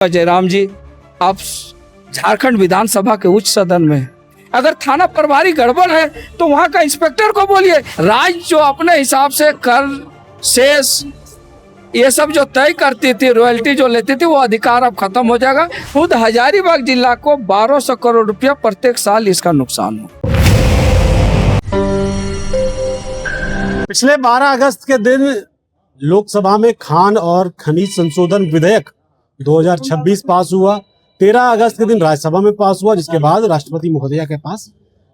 जयराम जी, आप झारखंड विधानसभा के उच्च सदन में अगर थाना प्रभारी गड़बड़ है तो वहां का इंस्पेक्टर को बोलिए। राज्य जो अपने हिसाब से कर शेष ये सब जो तय करती थी, रॉयल्टी जो लेती थी, वो अधिकार अब खत्म हो जाएगा। खुद हजारीबाग जिला को 1200 करोड़ रुपया प्रत्येक साल इसका नुकसान हो। पिछले 12 अगस्त के दिन लोकसभा में खान और खनिज संशोधन विधेयक 2026 पास हुआ। 13 अगस्त के दिन राज्यसभा में पास हुआ, जिसके बाद राष्ट्रपति महोदया के पास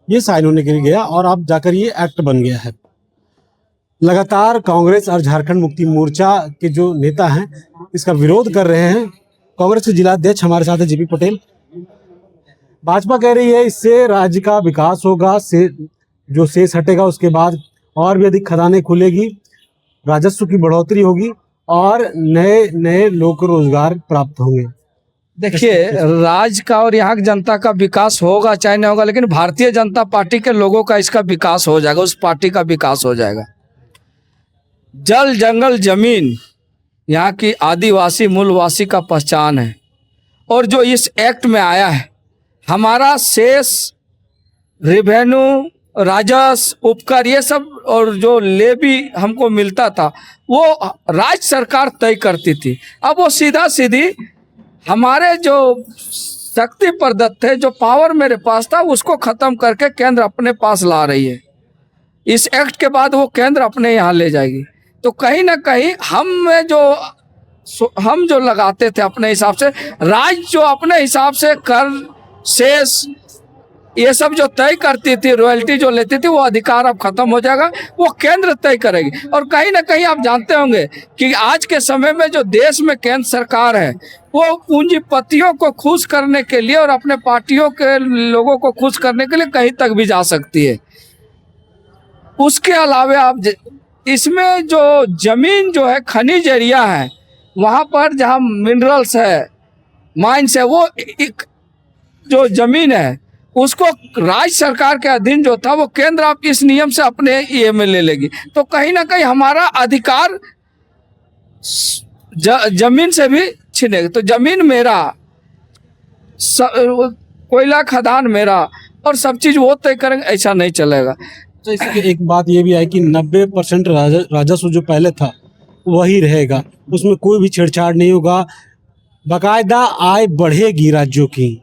ये साइन होने के लिए गया और अब जाकर ये एक्ट बन गया है। लगातार कांग्रेस और झारखंड मुक्ति मोर्चा के जो नेता हैं इसका विरोध कर रहे हैं। कांग्रेस के जिलाध्यक्ष हमारे साथ है जेपी पटेल। भाजपा कह रही है इससे राज्य का विकास होगा, जो शेष हटेगा उसके बाद और भी अधिक खदानें खुलेगी, राजस्व की बढ़ोतरी होगी और नए नए लोग को रोजगार प्राप्त होंगे। देखिए, राज्य का और यहाँ की जनता का विकास होगा चाहे नहीं होगा, लेकिन भारतीय जनता पार्टी के लोगों का इसका विकास हो जाएगा, उस पार्टी का विकास हो जाएगा। जल जंगल जमीन यहाँ की आदिवासी मूलवासी का पहचान है और जो इस एक्ट में आया है, हमारा शेष रेवेन्यू, राजस्व, उपकर, ये सब और जो लेवी हमको मिलता था वो राज्य सरकार तय करती थी। अब वो सीधा सीधी हमारे जो शक्ति प्रदत्त थे, जो पावर मेरे पास था, उसको खत्म करके केंद्र अपने पास ला रही है। इस एक्ट के बाद वो केंद्र अपने यहाँ ले जाएगी। तो कहीं ना कहीं हम जो लगाते थे अपने हिसाब से, राज्य जो अपने हिसाब से कर शेष ये सब जो तय करती थी, रॉयल्टी जो लेती थी, वो अधिकार अब खत्म हो जाएगा, वो केंद्र तय करेगी। और कहीं ना कहीं आप जानते होंगे कि आज के समय में जो देश में केंद्र सरकार है वो पूंजीपतियों को खुश करने के लिए और अपने पार्टियों के लोगों को खुश करने के लिए कहीं तक भी जा सकती है। उसके अलावा आप इसमें जो जमीन जो है, खनिज एरिया है, वहाँ पर जहाँ मिनरल्स है, माइंस है, वो एक जो जमीन है उसको राज्य सरकार के अधीन जो था वो केंद्र आप इस नियम से अपने ये में ले लेगी। तो कहीं ना कहीं हमारा अधिकार जमीन से भी छिनेगा। तो जमीन मेरा, कोयला खदान मेरा और सब चीज वो तय करेंगे, ऐसा नहीं चलेगा। तो इसकी एक बात ये भी है कि 90% राजस्व जो पहले था वही रहेगा, उसमें कोई भी छेड़छाड़ नहीं होगा, बाकायदा आय बढ़ेगी राज्यों की।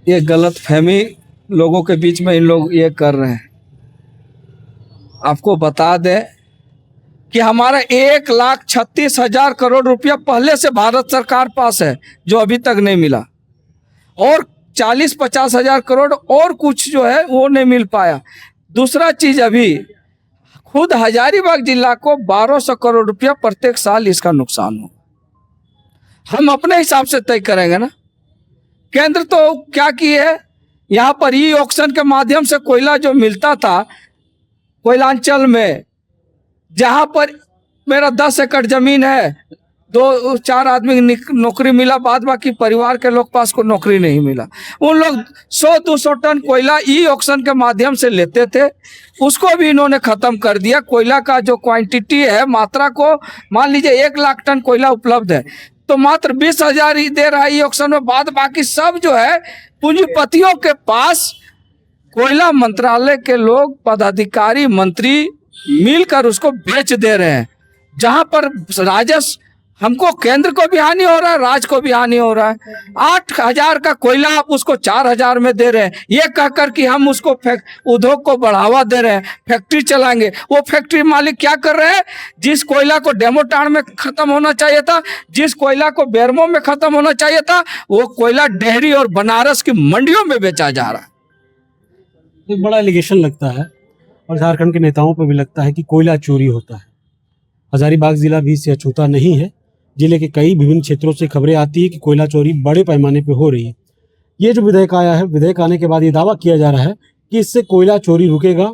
ये गलत फहमी लोगों के बीच में इन लोग ये कर रहे हैं। आपको बता दें कि हमारा 1,36,000 करोड़ रुपया पहले से भारत सरकार पास है, जो अभी तक नहीं मिला, और 40-50 हजार करोड़ और कुछ जो है वो नहीं मिल पाया। दूसरा चीज, अभी खुद हजारीबाग जिला को 1200 करोड़ रुपया प्रत्येक साल इसका नुकसान हो। हम अपने हिसाब से तय करेंगे ना। केंद्र तो क्या किए है, यहाँ पर ई ऑक्शन के माध्यम से कोयला जो मिलता था कोयलांचल में, जहाँ पर मेरा 10 एकड़ जमीन है, 2-4 आदमी नौकरी मिला, बाद बाकी परिवार के लोग पास को नौकरी नहीं मिला। उन लोग 100-200 टन कोयला ई ऑक्शन के माध्यम से लेते थे, उसको भी इन्होंने खत्म कर दिया। कोयला का जो क्वांटिटी है, मात्रा को मान लीजिए 1 लाख टन कोयला उपलब्ध है तो मात्र 20,000 ही दे रहा है ई ऑक्शन में, बाद बाकी सब जो है पूंजीपतियों के पास। कोयला मंत्रालय के लोग, पदाधिकारी, मंत्री मिलकर उसको बेच दे रहे हैं, जहां पर राजस्व हमको केंद्र को भी हानि हो रहा है, राज्य को भी हानि हो रहा है। 8,000 का कोयला आप उसको 4,000 में दे रहे हैं, ये कहकर कि हम उसको उद्योग को बढ़ावा दे रहे हैं, फैक्ट्री चलाएंगे। वो फैक्ट्री मालिक क्या कर रहे हैं, जिस कोयला को डेमोटाण में खत्म होना चाहिए था, जिस कोयला को बेरमो में खत्म होना चाहिए था, वो कोयला डेहरी और बनारस की मंडियों में बेचा जा रहा है। एक बड़ा एलिगेशन लगता है और झारखंड के नेताओं पर भी लगता है कि कोयला चोरी होता है। हजारीबाग जिला भी इससे अछूता नहीं है। जिले के कई विभिन्न क्षेत्रों से खबरें आती है कि कोयला चोरी बड़े पैमाने पर हो रही है। ये जो विधेयक आया है, विधेयक आने के बाद ये दावा किया जा रहा है कि इससे कोयला चोरी रुकेगा।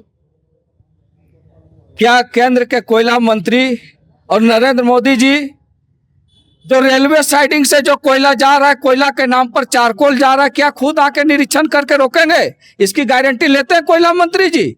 क्या केंद्र के कोयला मंत्री और नरेंद्र मोदी जी जो रेलवे साइडिंग से जो कोयला जा रहा है, कोयला के नाम पर चारकोल जा रहा है, क्या खुद आके निरीक्षण करके रोकेंगे? इसकी गारंटी लेते हैं कोयला मंत्री जी?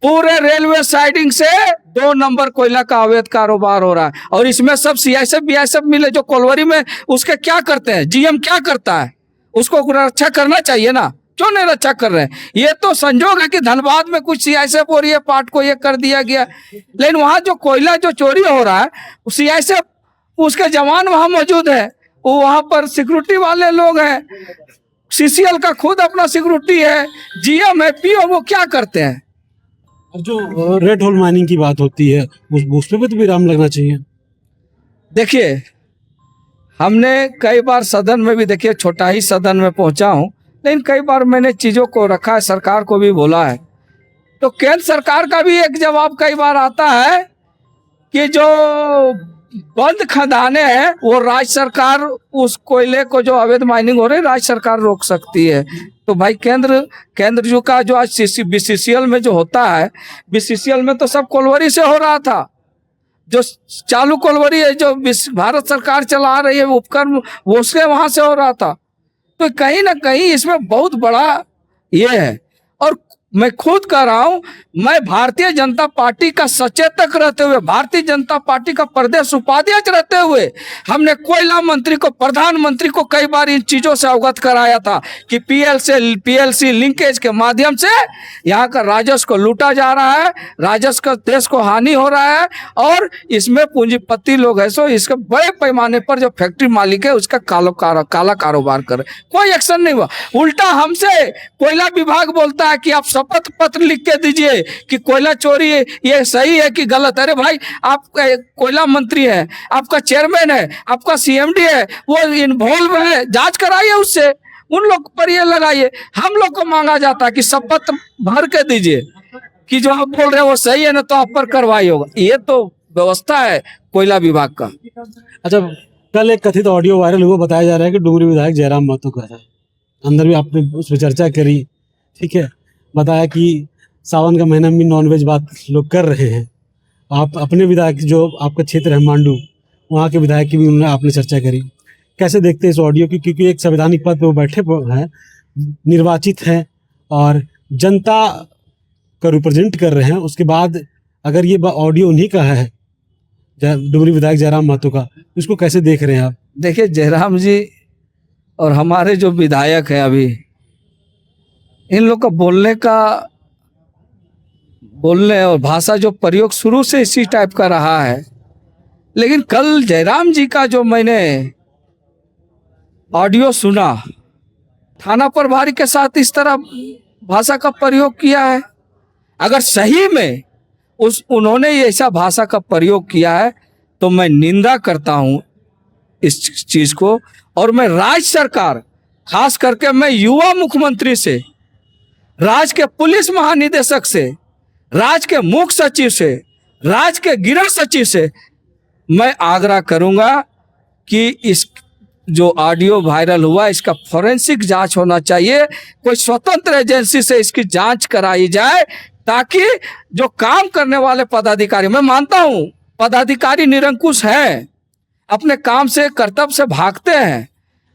पूरे रेलवे साइडिंग से 2 नंबर कोयला का अवैध कारोबार हो रहा है। और इसमें सब सीआईएसएफ बीआईएसएफ मिले जो कोलवरी में उसके क्या करते हैं, जीएम क्या करता है, उसको रक्षा करना चाहिए ना, क्यों नहीं रक्षा कर रहे हैं। ये तो संजोग है कि धनबाद में कुछ सीआईएसएफ हो रही है, पार्ट को ये कर दिया गया, लेकिन वहां जो कोयला जो चोरी हो रहा है सीआईएसएफ उसके जवान वहां मौजूद है, वो वहां पर सिक्योरिटी वाले लोग हैं, सीसीएल का खुद अपना सिक्योरिटी है, जीएम है, पीओ, वो क्या करते हैं। अब जो रेड होल माइनिंग की बात होती है उस पे भी तो विराम लगना चाहिए। देखिए, हमने कई बार सदन में भी, देखिए छोटा ही सदन में पहुंचा हूं, लेकिन कई बार मैंने चीज़ों को रखा है, सरकार को भी बोला है। तो केंद्र सरकार का भी एक जवाब कई बार आता है कि जो बंद खदाने हैं वो राज्य सरकार उस कोयले को जो अवैध माइनिंग हो रही है राज्य सरकार रोक सकती है। तो भाई केंद्र जो का जो आज बीसीसीएल में जो होता है, बीसीसीएल में तो सब कोलवरी से हो रहा था, जो चालू कोलवरी है जो भारत सरकार चला रही है उपक्रम वो उसके वहां से हो रहा था। तो कहीं ना कहीं इसमें बहुत बड़ा ये है। और मैं खुद कह रहा हूं, मैं भारतीय जनता पार्टी का सचेतक रहते हुए, भारतीय जनता पार्टी का प्रदेश उपाध्यक्ष रहते हुए हमने कोयला मंत्री को, प्रधानमंत्री को कई बार इन चीजों से अवगत कराया था कि पीएलसी लिंकेज के माध्यम से यहाँ का राजस्व को लूटा जा रहा है, राजस्व का देश को हानि हो रहा है, और इसमें पूंजीपति लोग है सो इसके बड़े पैमाने पर जो फैक्ट्री मालिक है उसका काला कारोबार कर, कोई एक्शन नहीं हुआ। उल्टा हमसे कोयला विभाग बोलता है कि आप शपथ पत्र लिख के दीजिए कि कोयला चोरी ये सही है कि गलत। अरे भाई, आप कोयला मंत्री है, आपका चेयरमैन है, आपका सीएमडी है, वो इन्वॉल्व है, जांच कराइए उससे, उन लोग पर ये लगाइए। हम लोग को मांगा जाता है कि शपथ भर के दीजिए कि जो आप बोल रहे हैं वो सही है ना, तो आप पर कार्रवाई होगा। ये तो व्यवस्था है कोयला विभाग का। अच्छा, कल एक कथित ऑडियो वायरल हुआ, बताया जा रहा है कि डुमरी विधायक जयराम महतो का है, अंदर भी आपने उस पर चर्चा करी, ठीक है, बताया कि सावन का महीना में नॉनवेज बात लोग कर रहे हैं। आप अपने विधायक जो आपका क्षेत्र है मांडू, वहाँ के विधायक की भी उन्होंने आपने चर्चा करी, कैसे देखते हैं इस ऑडियो की, क्योंकि एक संवैधानिक पद पे वो बैठे हैं, निर्वाचित हैं और जनता का रिप्रेजेंट कर रहे हैं, उसके बाद अगर ये ऑडियो उन्हीं का है डुमरी विधायक जयराम महतो का, इसको कैसे देख रहे हैं आप? देखिए, जयराम जी और हमारे जो विधायक हैं अभी, इन लोग का बोलने और भाषा जो प्रयोग शुरू से इसी टाइप का रहा है। लेकिन कल जयराम जी का जो मैंने ऑडियो सुना, थाना प्रभारी के साथ इस तरह भाषा का प्रयोग किया है। अगर सही में उन्होंने ऐसा भाषा का प्रयोग किया है तो मैं निंदा करता हूं इस चीज को। और मैं राज्य सरकार, खास करके मैं युवा मुख्यमंत्री से, राज्य के पुलिस महानिदेशक से, राज्य के मुख्य सचिव से, राज्य के गृह सचिव से मैं आग्रह करूंगा कि इस जो ऑडियो वायरल हुआ इसका फॉरेंसिक जांच होना चाहिए, कोई स्वतंत्र एजेंसी से इसकी जांच कराई जाए, ताकि जो काम करने वाले पदाधिकारी, मैं मानता हूं पदाधिकारी निरंकुश हैं, अपने काम से, कर्तव्य से भागते हैं,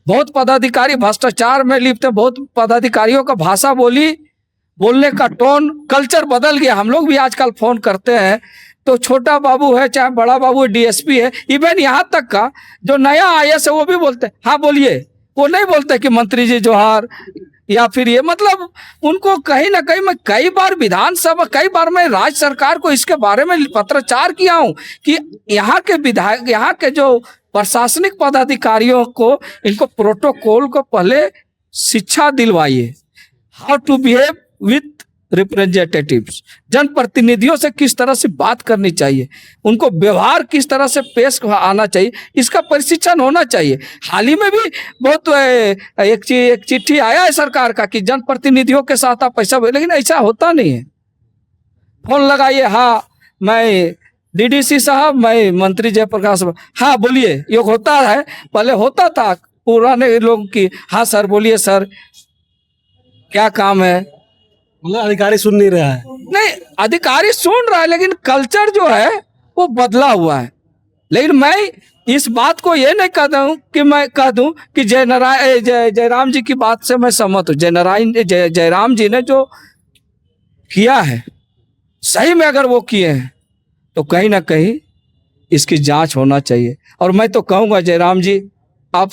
बहुत पदाधिकारी भ्रष्टाचार में लिप्त हैं, बहुत पदाधिकारियों का भाषा बोलने का टोन, कल्चर बदल गया। हम लोग भी आजकल फोन करते हैं तो छोटा बाबू है चाहे बड़ा बाबू डीएसपी है, इवन यहाँ तक का जो नया आईएएस है वो भी बोलते हैं हाँ बोलिए, वो नहीं बोलते कि मंत्री जी जोहार या फिर ये, मतलब उनको कहीं ना कहीं, मैं कई बार विधानसभा, कई बार मैं राज्य सरकार को इसके बारे में पत्राचार किया हूं कि यहाँ के विधायक, यहाँ के जो प्रशासनिक पदाधिकारियों को, इनको प्रोटोकॉल को पहले शिक्षा दिलवाइए, how to behave with representatives, जनप्रतिनिधियों से किस तरह से बात करनी चाहिए, उनको व्यवहार किस तरह से पेश आना चाहिए, इसका प्रशिक्षण होना चाहिए। हाल ही में भी बहुत एक चिट्ठी आया है सरकार का कि जनप्रतिनिधियों के साथ आप पैसा, लेकिन ऐसा होता नहीं है। फोन लगाइए, हाँ मैं डीडीसी साहब, मैं मंत्री जयप्रकाश, हाँ बोलिए, ये होता है, पहले होता था पुराने लोग की, हाँ सर बोलिए सर क्या काम है, मतलब अधिकारी सुन नहीं रहा है। नहीं, अधिकारी सुन रहा है लेकिन कल्चर जो है वो बदला हुआ है। लेकिन मैं इस बात को ये नहीं कह दूं कि मैं कह दूं कि जयराम जी की बात से मैं सहमत हूं। जयराम जी ने जो किया है सही में अगर वो किए हैं तो कहीं ना कहीं इसकी जांच होना चाहिए। और मैं तो कहूंगा जयराम जी, आप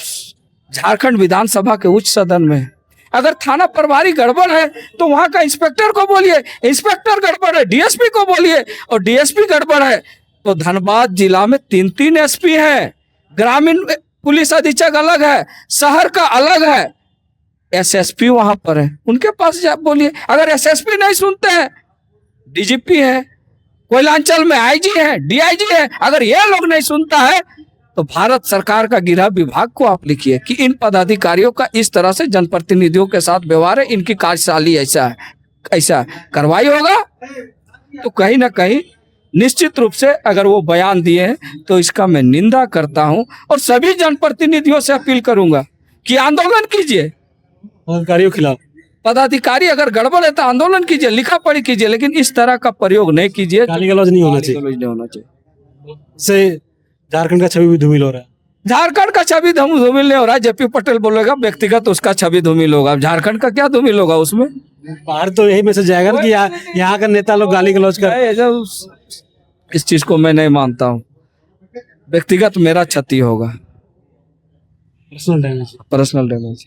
झारखंड विधानसभा के उच्च सदन में हैं। अगर थाना प्रभारी गड़बड़ है तो वहां का इंस्पेक्टर को बोलिए, इंस्पेक्टर गड़बड़ है डीएसपी को बोलिए, और डीएसपी गड़बड़ है तो धनबाद जिला में 3-3 एसपी हैं, ग्रामीण पुलिस अधीक्षक अलग है, शहर का अलग है, एसएसपी वहां पर है, उनके पास जा बोलिए। अगर एसएसपी नहीं सुनते हैं, डीजीपी है, कोयलांचल में आईजी है, डीआईजी है, अगर ये लोग नहीं सुनता है तो भारत सरकार का गृह विभाग को आप लिखिए कि इन पदाधिकारियों का इस तरह से जनप्रतिनिधियों के साथ व्यवहार है, इनकी कार्यशैली ऐसा है, ऐसा कार्रवाई होगा। तो कहीं ना कहीं निश्चित रूप से अगर वो बयान दिए हैं तो इसका मैं निंदा करता हूं और सभी जनप्रतिनिधियों से अपील करूंगा कि आंदोलन कीजिए अधिकारियों के खिलाफ। पदाधिकारी अगर गड़बड़ है तो आंदोलन कीजिए, लिखा पढ़ी कीजिए, लेकिन इस तरह का प्रयोग नहीं कीजिए। गाली गलौज नहीं होना चाहिए, गाली गलौज नहीं होना चाहिए। इससे झारखंड का छवि भी धूमिल हो रहा है। झारखंड का छवि धूमिल नहीं हो रहा है। जेपी पटेल बोलेगा व्यक्तिगत उसका छवि धूमिल होगा, झारखंड का क्या धूमिल होगा उसमें? बाहर तो यही मैसेज जाएगा ना कि यहाँ का नेता लोग गाली गलौज कर। इस चीज को मैं नहीं मानता हूँ। व्यक्तिगत मेरा क्षति होगा, पर्सनल डैमेज। Personal damage.